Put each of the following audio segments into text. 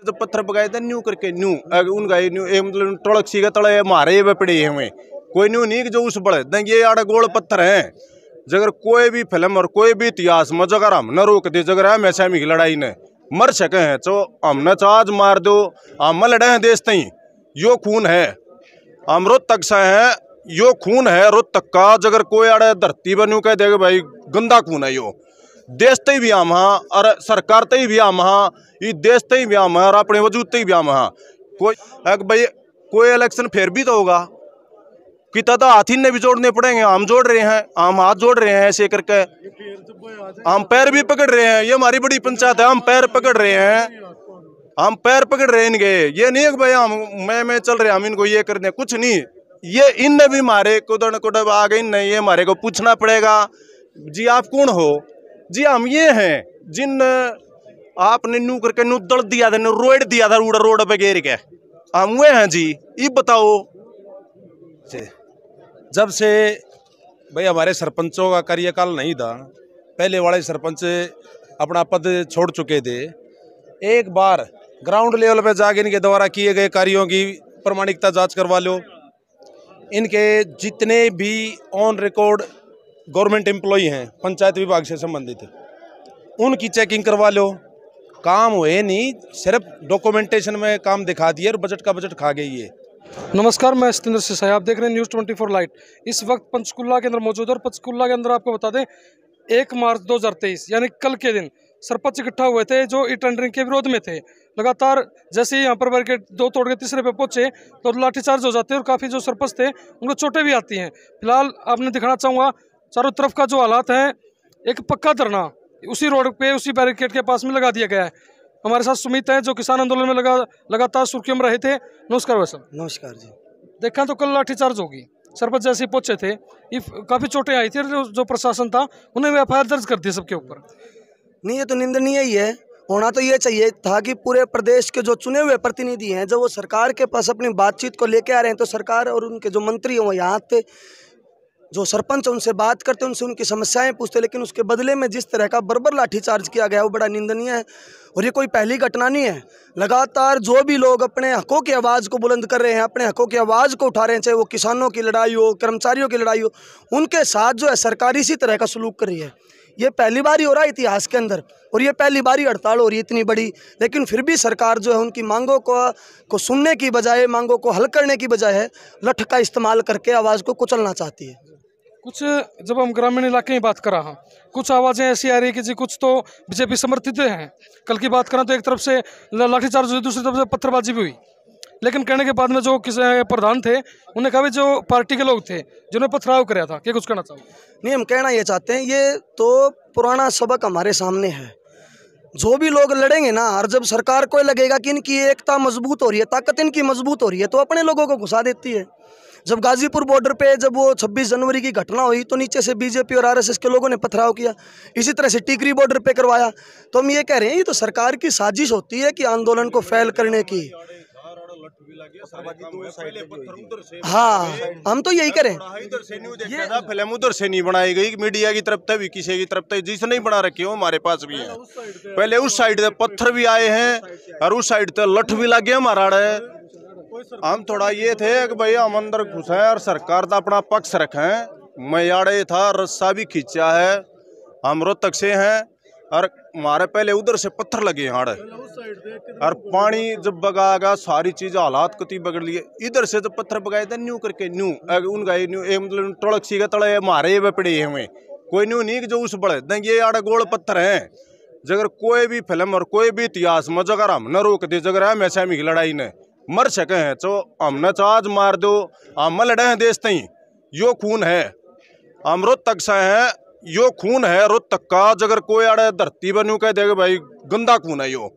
जब पत्थर पकाए थे न्यू करके न्यू उनका न्यू मतलब टोलक सी का तले मारे ये पड़े हुए कोई न्यू नहीं जो उस बड़े देंगे ये आड़े गोल पत्थर हैं। जगह कोई भी फिल्म और कोई भी इतिहास में जगह हम न रोक दे जगह हम ऐसा की लड़ाई ने मर सके हैं तो हमने चार्ज मार दो हम लड़े हैं देश तई यो खून है हम रोज तक से है यो खून है रोज तक का जगह कोई आड़े धरती बनू कह देगा भाई गंदा खून है यो देश तई भी आम हाँ और सरकार तई भी आम हाँ ये देश तई भी आम हाँ और अपने वजूद तई भी आम हाँ कोई भाई कोई इलेक्शन फिर भी तो होगा कि तो हाथ ही ने भी जोड़ने पड़ेंगे हम जोड़ रहे हैं हम हाथ जोड़ रहे हैं ऐसे करके हम पैर भी पकड़ रहे हैं ये हमारी बड़ी पंचायत है हम पैर पकड़ रहे हैं हम पैर पकड़ रहे हैं इनके ये नहीं है कि भाई हम मैं चल रहे हम इनको ये करने कुछ नहीं ये इनने भी मारे कुदन कुदब आ गई नहीं ये हमारे को पूछना पड़ेगा जी आप कौन हो जी हम ये हैं जिन आपने नू करके नू दड़ दिया था रोड दिया था रोड पे घेर के हम वे हैं जी ये बताओ। जब से भाई हमारे सरपंचों का कार्यकाल नहीं था पहले वाले सरपंच अपना पद छोड़ चुके थे एक बार ग्राउंड लेवल पे जाके इनके द्वारा किए गए कार्यों की प्रामाणिकता जांच करवा लो इनके जितने भी ऑन रिकॉर्ड गवर्नमेंट एम्प्लॉय हैं पंचायत विभाग से संबंधित उनकी चेकिंग करवा लो काम हुए नहीं सिर्फ डॉक्यूमेंटेशन में काम दिखा दिए और बजट का बजट खा गई है। नमस्कार मैं सतेंद्र सिसाई आप देख रहे हैं न्यूज़ 24 लाइट। इस वक्त पंचकुला के अंदर मौजूद है और पंचकुला के अंदर आपको बता दें 1 मार्च 2023 यानी कल के दिन सरपंच इकट्ठा हुए थे जो ई टेंडरिंग के विरोध में थे। लगातार जैसे ही यहाँ पर बैरिकेड 2 तोड़ के तीसरे पे पहुंचे तो लाठीचार्ज हो जाते हैं और काफ़ी जो सरपंच थे उनको चोटें भी आती हैं। फिलहाल आपने दिखाना चाहूँगा चारों तरफ का जो हालात है एक पक्का धरना उसी रोड पे उसी बैरिकेड के पास में लगा दिया गया है। हमारे साथ सुमित है जो किसान आंदोलन में लगातार सुर्खियों में रहे थे। नमस्कार वैसा। नमस्कार जी। देखा तो कल लाठीचार्ज होगी सरपंच जैसे ही पहुंचे थे काफ़ी चोटें आई थी और जो प्रशासन था उन्हें भी एफआईआर दर्ज कर दी सबके ऊपर। नहीं ये तो निंदनीय ही है। होना तो ये चाहिए था कि पूरे प्रदेश के जो चुने हुए प्रतिनिधि हैं जब वो सरकार के पास अपनी बातचीत को लेके आ रहे हैं तो सरकार और उनके जो मंत्री हैं वो यहाँ थे जो सरपंच उनसे बात करते उनसे उनकी समस्याएं पूछते लेकिन उसके बदले में जिस तरह का बर्बर लाठीचार्ज किया गया वो बड़ा निंदनीय है। और ये कोई पहली घटना नहीं है। लगातार जो भी लोग अपने हकों की आवाज़ को बुलंद कर रहे हैं अपने हकों की आवाज़ को उठा रहे हैं चाहे वो किसानों की लड़ाई हो कर्मचारियों की लड़ाई हो उनके साथ जो है सरकार इसी तरह का सलूक कर रही है। ये पहली बार ही हो रहा है इतिहास के अंदर और ये पहली बार ही हड़ताल हो रही है इतनी बड़ी लेकिन फिर भी सरकार जो है उनकी मांगों को सुनने की बजाय मांगों को हल करने की बजाय लठ का इस्तेमाल करके आवाज़ को कुचलना चाहती है। कुछ जब हम ग्रामीण इलाके की बात कर रहा हूँ कुछ आवाज़ें ऐसी आ रही है कि जी कुछ तो बीजेपी समर्थित हैं। कल की बात करें तो एक तरफ से लाठीचार्ज हुई दूसरी तरफ से पत्थरबाजी भी हुई लेकिन कहने के बाद में जो प्रधान थे उन्हें कहा भी जो पार्टी के लोग थे जिन्होंने पथराव कराया था क्या कुछ कहना चाहोगे? नहीं हम कहना ये चाहते हैं ये तो पुराना सबक हमारे सामने है। जो भी लोग लड़ेंगे ना और जब सरकार को लगेगा कि इनकी एकता मजबूत हो रही है ताकत इनकी मजबूत हो रही है तो अपने लोगों को घुसा देती है। जब गाजीपुर बॉर्डर पे जब वो 26 जनवरी की घटना हुई तो नीचे से बीजेपी और आरएसएस के लोगों ने पथराव किया। इसी तरह से टिकरी बॉर्डर पे करवाया। तो हम ये कह रहे हैं ये तो सरकार की साजिश होती है कि आंदोलन को फैल करने की। हाँ हम तो यही करें ये फिल्म उधर से नहीं बनाई गई मीडिया की तरफ से भी किसी की तरफ से जिसने नहीं बना रखी हो हमारे पास भी है। पहले उस साइड से पत्थर भी आए हैं और उस साइड से लठ भी लगे हमारा हम थोड़ा ये थे कि भाई हम अंदर घुसे और सरकार का अपना पक्ष रखें। मैं याड़े था रस्सा भी खींचा है हम रोहतक से हैं और हमारे पहले उधर से पत्थर लगे हाड़ और पानी जब बगाएगा सारी चीज़ हालात कति बगड़ लिए। इधर से जब पत्थर बगाए थे न्यू करके न्यू उनका न्यू मतलब टोलक सी का तले मारे ये पड़े हुए कोई न्यू नहीं जो उस बड़े देंगे ये आड़े गोल पत्थर हैं। जगह कोई भी फिल्म और कोई भी इतिहास में जगह हम न रोक दे जगह हम ऐसा की लड़ाई ने मर सके हैं तो हमने चार्ज मार दो हम लड़े हैं देश तई यो खून है हम रोज तक से हैं यो खून है रोज तक का जगह कोई आड़े धरती बनू कह देगा भाई गंदा खून है यो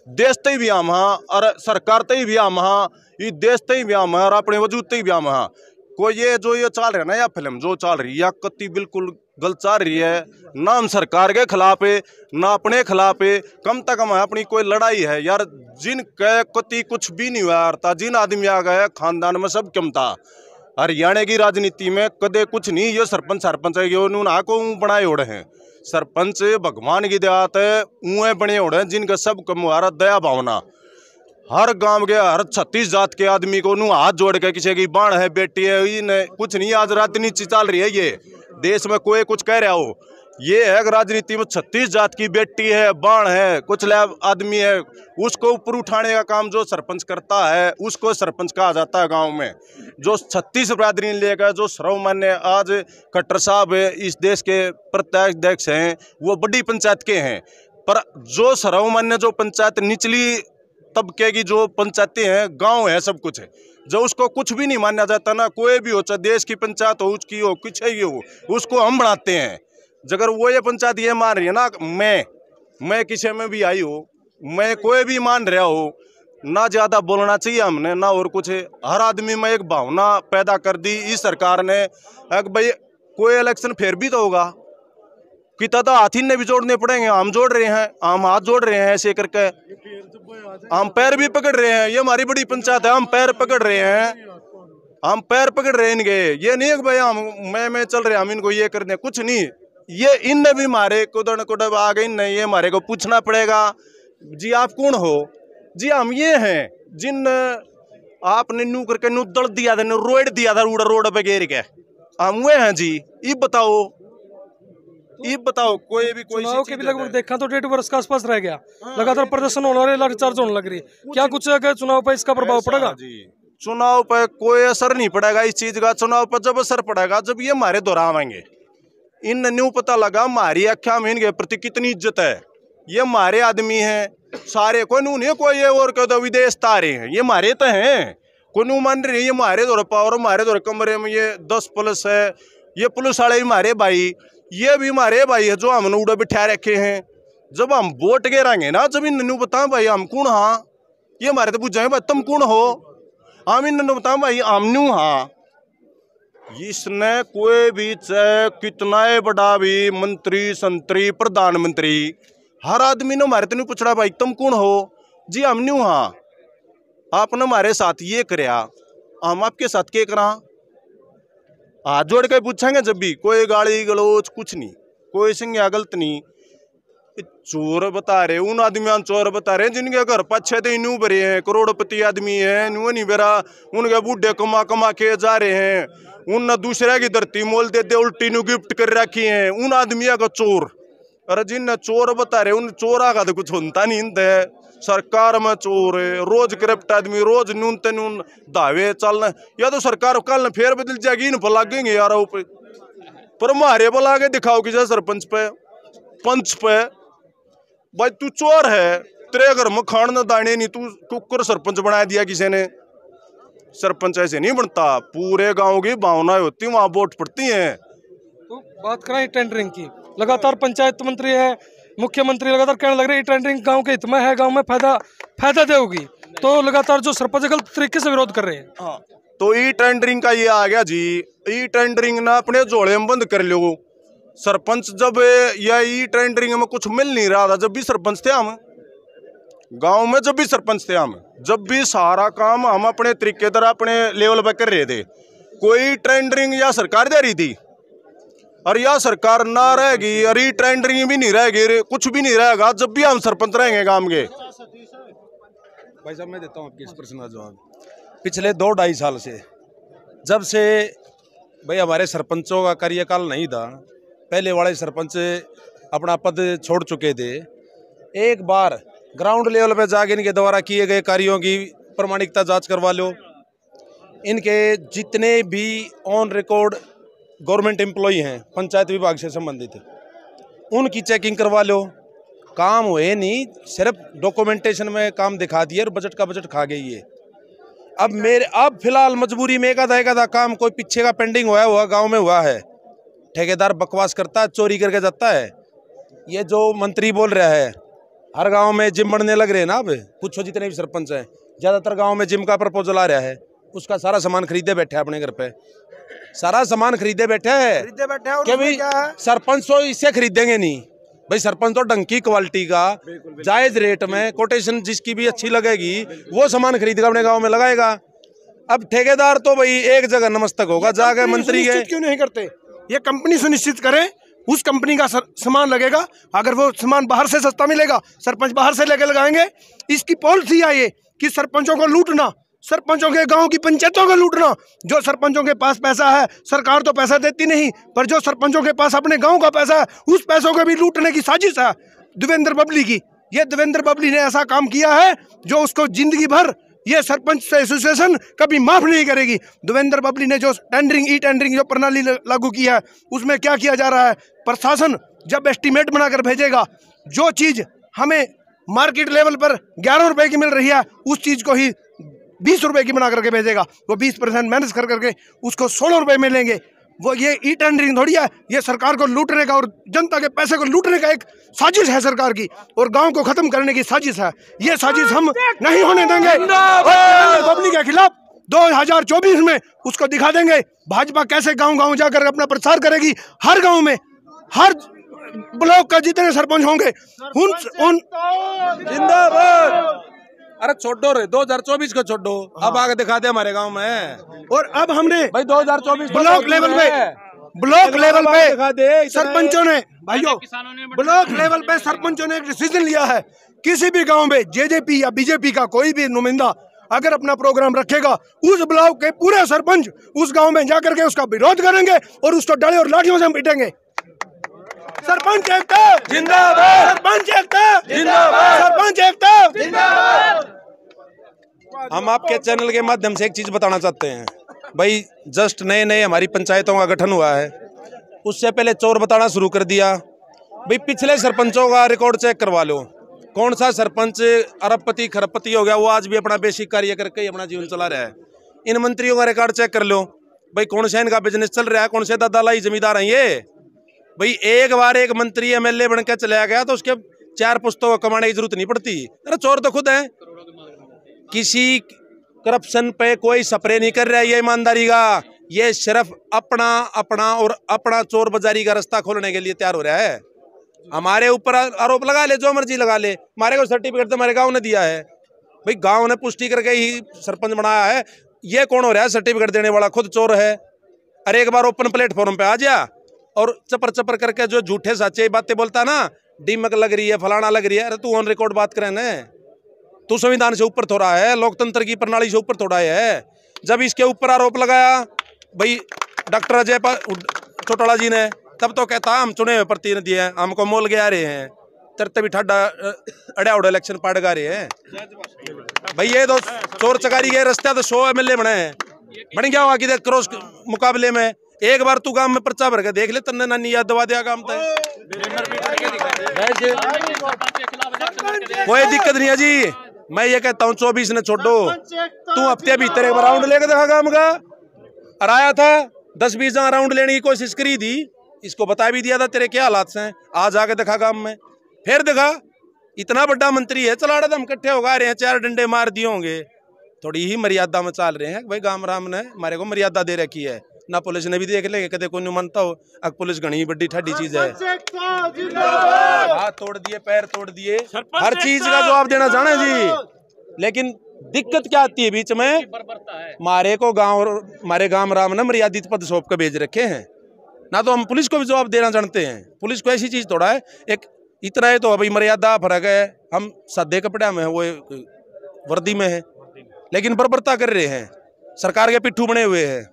देश तई भी आम हाँ और सरकार तई भी आम हाँ ये देश तई भी आम हाँ और अपने वजूद तई भी आम हाँ। कोई ये जो ये चल रहा है ना या फिल्म जो चल रही है या कति बिल्कुल गलत चल रही है ना हम सरकार के खिलाफ है ना अपने खिलाफ है कम तक हम अपनी कोई लड़ाई है यार जिन के कति कुछ भी नहीं हुआ यार था जिन आदमी आ गए खानदान में सब कम था। हरियाणा की राजनीति में कदे कुछ नहीं ये सरपंच है ये ना को बनाए उड़े हैं सरपंच भगवान की देहात है ऊँ बने उड़े जिनका सब कम हुआ दया भावना हर गांव के हर 36 जात के आदमी को नू हाथ जोड़ के किसी की बाण है, बेटी है, कुछ नहीं। आज राजनीति चल रही है, ये देश में कोई कुछ कह रहा हो, ये है कि राजनीति में 36 जात की बेटी है, बाण है, कुछ लैब आदमी है, उसको ऊपर उठाने का काम जो सरपंच करता है उसको सरपंच कहा जाता है। गांव में जो 36 बिरादरी लेकर जो सर्वमान्य आज खट्टर साहब इस देश के प्रत्याध्यक्ष हैं, वो बड़ी पंचायत के हैं, पर जो सर्वमान्य जो पंचायत निचली तबके की जो पंचायतें हैं, गांव है, सब कुछ है, जो उसको कुछ भी नहीं माना जाता ना, कोई भी हो, चाहे देश की पंचायत हो, उसकी हो, कुछ ही हो, उसको हम बढ़ाते हैं। अगर वो ये पंचायत ये मान रही है ना, मैं किसी में भी आई हो, मैं कोई भी मान रहा हो, ना ज़्यादा बोलना चाहिए हमने, ना और कुछ। हर आदमी में एक भावना पैदा कर दी इस सरकार ने, भाई कोई इलेक्शन फिर भी तो होगा, कितना तो हाथी ने भी जोड़ने पड़ेंगे, हम जोड़ रहे हैं, हम हाथ जोड़ रहे हैं ऐसे करके, हम पैर भी पकड़ रहे हैं। ये हमारी बड़ी पंचायत है, हम पैर पकड़ रहे हैं, हम पैर पकड़ रहे हैं इनके। ये नहीं है कि भाई हम मैं चल रहे, हम इनको ये कर दें, कुछ नहीं। ये इनने भी मारे कुदन कुदब आ गई नहीं, ये हमारे को पूछना पड़ेगा, जी आप कौन हो? जी हम ये हैं जिन आपने नू करके नू दल दिया था, नू रोड दिया था, रोड पे घेर के, हम वे हैं जी। ये बताओ कोई भी कोई चुनाव के भी लगभग देखा तो 1.5 वर्ष के आसपास रह गया, लगातार प्रदर्शन होने वाले, लाठीचार्ज होने लग रही है, क्या कुछ अगर चुनाव पर इसका प्रभाव पड़ेगा? जी चुनाव पर कोई असर नहीं पड़ेगा इस चीज का। चुनाव पर जब असर पड़ेगा जब ये हमारे दोहरावेंगे, इन न्यू पता लगा हमारी आख्या में इनके प्रति कितनी इज्जत है, ये हमारे आदमी हैं सारे, कोई नू नहीं कोई ये और कहते विदेश तारे हैं, ये हमारे तो हैं, कोई नू मान रही है, ये हमारे दौर पावर, हमारे दौर कमरे में ये 10 पुलिस है, ये पुलिस वाले हमारे भाई, ये भी हमारे भाई है जो हमने उड़ा बिठा रखे हैं। जब हम वोट गिराएंगे ना, जब इन न्यू बताएं भाई हम कौन, हाँ ये हमारे तो पूछे भाई तुम कौन हो, हम इन बताएं भाई हम न्यू, हाँ। इसने कोई भी चाहे कितना बड़ा भी मंत्री संतरी प्रधानमंत्री, हर आदमी ने हमारे तो नहीं पूछ रहा भाई तुम कौन हो, जी हम न्यू, हाँ आपने हमारे साथ ये कराया, हम आपके साथ क्या करा, हाथ जोड़ के पूछेंगे जब भी, कोई गाली गलोच कुछ नहीं, कोई संज्ञा गलत नहीं। चोर बता रहे, उन आदमियों चोर बता रहे जिनके घर पच्छे तो इनू भरे हैं, करोड़पति आदमी है, न्यू नहीं बेरा, उनके बूढ़े कमा कमा के जा रहे हैं, उन दूसरे की धरती मोल दे उल्टी नु गिफ्ट कर रखी है, उन आदमियों का चोर। अरे जिन चोर बता रहे उन चोरा का तो कुछ होता नहीं है, सरकार में चोर है, रोज करप्ट आदमी, रोज नून ते नून दावे चलना, या तो सरकार कल फिर बदल जाएगी, इन पर लागेंगे यार पे, पर हमारे पर लागे दिखाओ कि सरपंच पे पंच पे, भाई तू चोर है, तेरे घर में खान न दाने नहीं, तू कुकर सरपंच बना दिया किसी ने। सरपंच ऐसे नहीं बनता, पूरे गांव की भावनाएं होती वहां वोट पड़ती हैं। तो बात करें टेंडरिंग की, लगातार पंचायत मंत्री है, मुख्यमंत्री लगातार कहने लग रहे हैं टेंडरिंग गांव के हित में है, गांव में फायदा देगी, तो लगातार जो सरपंच गलत तरीके से विरोध कर रहे हैं। हाँ तो ई टेंडरिंग का ये आ गया जी, ई टेंडरिंग ना अपने जोड़े में बंद कर लो। सरपंच जब या ई टेंडरिंग में कुछ मिल नहीं रहा था, जब भी सरपंच थे हम गांव में, जब भी सरपंच थे हम, जब भी सारा काम हम अपने तरीके तरह अपने लेवल पर कर रहे थे, कोई टेंडरिंग या सरकार दे रही थी, और या सरकार ना रहेगी और ये टेंडरिंग भी नहीं रहेगी, कुछ भी नहीं रहेगा जब भी हम सरपंच रहेंगे गांव के। भाई साहब मैं देता हूँ आपके इस प्रश्न का जवाब। पिछले 2-2.5 साल से, जब से भाई हमारे सरपंचों का कार्यकाल नहीं था, पहले वाले सरपंच अपना पद छोड़ चुके थे, एक बार ग्राउंड लेवल पे जाके इनके द्वारा किए गए कार्यों की प्रमाणिकता जांच करवा लो, इनके जितने भी ऑन रिकॉर्ड गवर्नमेंट एम्प्लॉई हैं पंचायत विभाग से संबंधित, उनकी चेकिंग करवा लो। काम हुए नहीं, सिर्फ डॉक्यूमेंटेशन में काम दिखा दिए और बजट का बजट खा गई है। अब फिलहाल मजबूरी में एक आधा काम कोई पीछे का पेंडिंग हुआ गांव में हुआ है, ठेकेदार बकवास करता है, चोरी करके जाता है। ये जो मंत्री बोल रहा है, हर गांव में जिम बनने लग रहे हैं ना, अब पूछो जितने भी सरपंच हैं, ज़्यादातर गांव में जिम का प्रपोजल आ रहा है, उसका सारा सामान खरीदे बैठे हैं अपने घर पे, सारा सामान खरीदे बैठे हैं क्या भाई? सरपंच तो इससे खरीदेंगे नहीं भाई, सरपंच तो ढंग की क्वालिटी का जायज रेट में कोटेशन जिसकी भी अच्छी लगेगी वो सामान खरीद कर अपने गांव में लगाएगा। अब ठेकेदार तो भाई एक जगह नमस्तक होगा, जाके मंत्री के क्यों नहीं करते? ये कंपनी सुनिश्चित करे, उस कंपनी का सामान लगेगा, अगर वो सामान बाहर से सस्ता मिलेगा सरपंच बाहर से लेके लगाएंगे। इसकी पॉलिसी है ये कि सरपंचों को लूटना, सरपंचों के गांव की पंचायतों को लूटना। जो सरपंचों के पास पैसा है, सरकार तो पैसा देती नहीं, पर जो सरपंचों के पास अपने गांव का पैसा है, उस पैसों को भी लूटने की साजिश है देवेंद्र बबली की। ये देवेंद्र बबली ने ऐसा काम किया है जो उसको जिंदगी भर ये सरपंच एसोसिएशन कभी माफ नहीं करेगी। देवेंद्र बबली ने जो ई टेंडरिंग जो प्रणाली लागू की है, उसमें क्या किया जा रहा है, प्रशासन जब एस्टीमेट बनाकर भेजेगा, जो चीज हमें मार्केट लेवल पर 11 रुपए की मिल रही है, उस चीज को ही 20 रुपए की बना करके भेजेगा। वो 20% मैनेज कर करके उसको 16 रुपए मिलेंगे। वो ये ई टेंडरिंग थोड़ी है, ये सरकार को लूटने का और जनता के पैसे को लूटने का एक साजिश है सरकार की, और गांव को खत्म करने की साजिश है। ये साजिश हम नहीं होने देंगे। बबली के खिलाफ 2024 में उसको दिखा देंगे भाजपा कैसे गांव गांव जाकर अपना प्रचार करेगी। हर गांव में, हर ब्लॉक का जितने सरपंच होंगे उन जिंदाबाद। अरे छोड़ो रे, 2024 को छोड़ो, अब आगे दिखा दे हमारे गांव में। और अब हमने भाई 2024 ब्लॉक लेवल पे दिखा दे सरपंचों ने, भाइयों ब्लॉक लेवल पे सरपंचों ने एक डिसीजन लिया है, किसी भी गांव में जेजेपी या बीजेपी का कोई भी नुमाइंदा अगर अपना प्रोग्राम रखेगा, उस ब्लॉक के पूरे सरपंच उस गांव में जाकर के उसका विरोध करेंगे और उसको डले और लाठियों से पीटेंगे। सरपंच एकता जिंदाबाद, सरपंच एकता जिंदाबाद, सरपंच एकता जिंदाबाद। हम आपके चैनल के माध्यम से एक चीज बताना चाहते हैं भाई, जस्ट नए नए हमारी पंचायतों का गठन हुआ है, उससे पहले चोर बताना शुरू कर दिया। भाई पिछले सरपंचों का रिकॉर्ड चेक करवा लो, कौन सा सरपंच अरबपति खरबपति हो गया, वो आज भी अपना बेसिक कार्य करके ही अपना जीवन चला रहा है। इन मंत्रियों का रिकॉर्ड चेक कर लो भाई, कौन सा इनका बिजनेस चल रहा है, कौन से दादालाई जमींदार हैं ये। भाई एक बार एक मंत्री एमएलए बनकर चला गया तो उसके 4 पुस्तों को कमाने की जरूरत नहीं पड़ती। अरे चोर तो खुद है, किसी करप्शन पे कोई स्प्रे नहीं कर रहा है ये ईमानदारी का, ये सिर्फ अपना चोर बाजारी का रास्ता खोलने के लिए तैयार हो रहा है। हमारे ऊपर आरोप लगा ले, जो मर्जी लगा ले, हमारे को सर्टिफिकेट तो हमारे गांव ने दिया है। भाई गांव ने पुष्टि करके ही सरपंच बनाया है, ये कौन हो रहा है सर्टिफिकेट देने वाला, खुद चोर है। अरे एक बार ओपन प्लेटफॉर्म पे आ जा और चपर चपर करके जो झूठे सच्चे बातें बोलता ना, डीमक लग रही है, फलाना लग रही है, अरे तू ऑन रिकॉर्ड बात करे ना, तू संविधान से ऊपर थोड़ा है, लोकतंत्र की प्रणाली से ऊपर थोड़ा है। जब इसके ऊपर आरोप लगाया भाई डॉक्टर अजय चौटाला जी ने, तब तो कहता हम चुने हुए प्रतिनिधि हैं, हमको मोल के आ रहे हैं, तरते भी ठाडा अड़ा उड़ा इलेक्शन पाड़ गा रहे हैं। भाई ये तो चोर चकारी के रास्ते तो 100 एमएलए बने हैं, बन गया वहाँ की क्रॉस मुकाबले में। एक बार तू गांव में पर्चा भर के देख ले, तन्ने नानी याद दवा दिया काम था। कोई दिक्कत नहीं है जी, मैं ये कहता हूँ 24 ने छोड़ो, तू हफ्ते भीतर एक बार राउंड लेके देखा गांव का। और आया था 10-20 जगह राउंड लेने की कोशिश करी थी, इसको बता भी दिया था तेरे क्या हालात हैं, आज आके देखा गांव में, फिर देखा इतना बड़ा मंत्री है, चला रहा था हम इकट्ठे हो गए हैं, 4 डंडे मार दिए होंगे, थोड़ी ही मर्यादा में चल रहे हैं। भाई गाम राम ने हमारे को मर्यादा दे रखी है ना, पुलिस ने भी देख ले, कदे कोई नहीं मानता हो, अब पुलिस घनी बड़ी ठाडी चीज है। हाथ तोड़ दिए, पैर तोड़ दिए, हर चीज का जवाब देना जाने जी। लेकिन दिक्कत क्या आती है बीच में, मारे को हमारे गांव राम ने मर्यादित पद सौंप के भेज रखे हैं ना, तो हम पुलिस को भी जवाब देना जानते हैं। पुलिस को ऐसी चीज थोड़ा है, एक इतना है तो अभी मर्यादा फर्क है, हम सादे कपड़े में है, वो वर्दी में है, लेकिन बर्बरता कर रहे हैं, सरकार के पिट्ठू बने हुए हैं।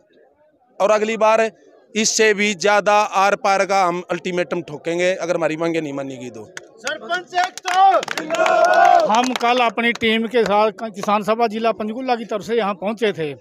और अगली बार इससे भी ज्यादा आर पार का हम अल्टीमेटम ठोकेंगे अगर हमारी मांगे नहीं मानेगी तो। हम कल अपनी टीम के साथ किसान सभा जिला पंचकुला की तरफ से यहाँ पहुँचे थे।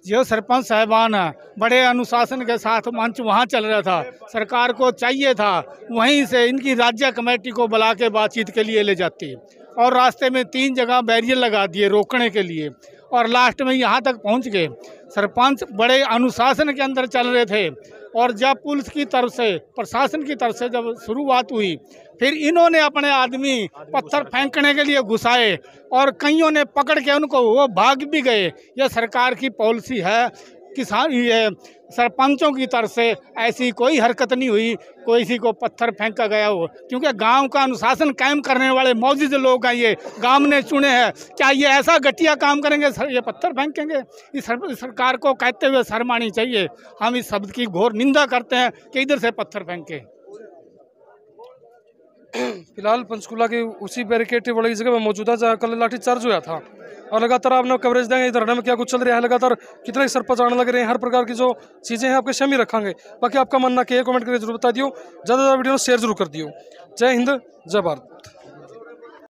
जो सरपंच साहबान है, बड़े अनुशासन के साथ मंच वहाँ चल रहा था, सरकार को चाहिए था वहीं से इनकी राज्य कमेटी को बुला के बातचीत के लिए ले जाती, और रास्ते में 3 जगह बैरियर लगा दिए रोकने के लिए, और लास्ट में यहाँ तक पहुँच गए। सरपंच बड़े अनुशासन के अंदर चल रहे थे, और जब पुलिस की तरफ से, प्रशासन की तरफ से जब शुरुआत हुई, फिर इन्होंने अपने आदमी पत्थर फेंकने के लिए घुसाए, और कईयों ने पकड़ के उनको, वो भाग भी गए। यह सरकार की पॉलिसी है, किसान ये सरपंचों की तरफ से ऐसी कोई हरकत नहीं हुई, कोई किसी को पत्थर फेंका गया हो, क्योंकि गांव का अनुशासन कायम करने वाले मौजूद लोग हैं, ये गांव ने चुने हैं। क्या ये ऐसा घटिया काम करेंगे, ये पत्थर फेंकेंगे? इस सरकार को कहते हुए शर्म आनी चाहिए। हम इस शब्द की घोर निंदा करते हैं कि इधर से पत्थर फेंके। फिलहाल पंचकूला की उसी बैरिकेड वाली जगह में मौजूद है जहाँ कल लाठी चार्ज हुआ था, और लगातार आपने कवरेज देंगे इधर में क्या कुछ चल रहा है, लगातार कितने सरपंच आने लग रहे हैं, हर प्रकार की जो चीज़ें हैं आपके शामी रखेंगे। बाकी आपका मानना क्या है कमेंट करके जरूर बता दियो, ज़्यादा वीडियो शेयर जरूर कर दियो। जय हिंद, जय भारत।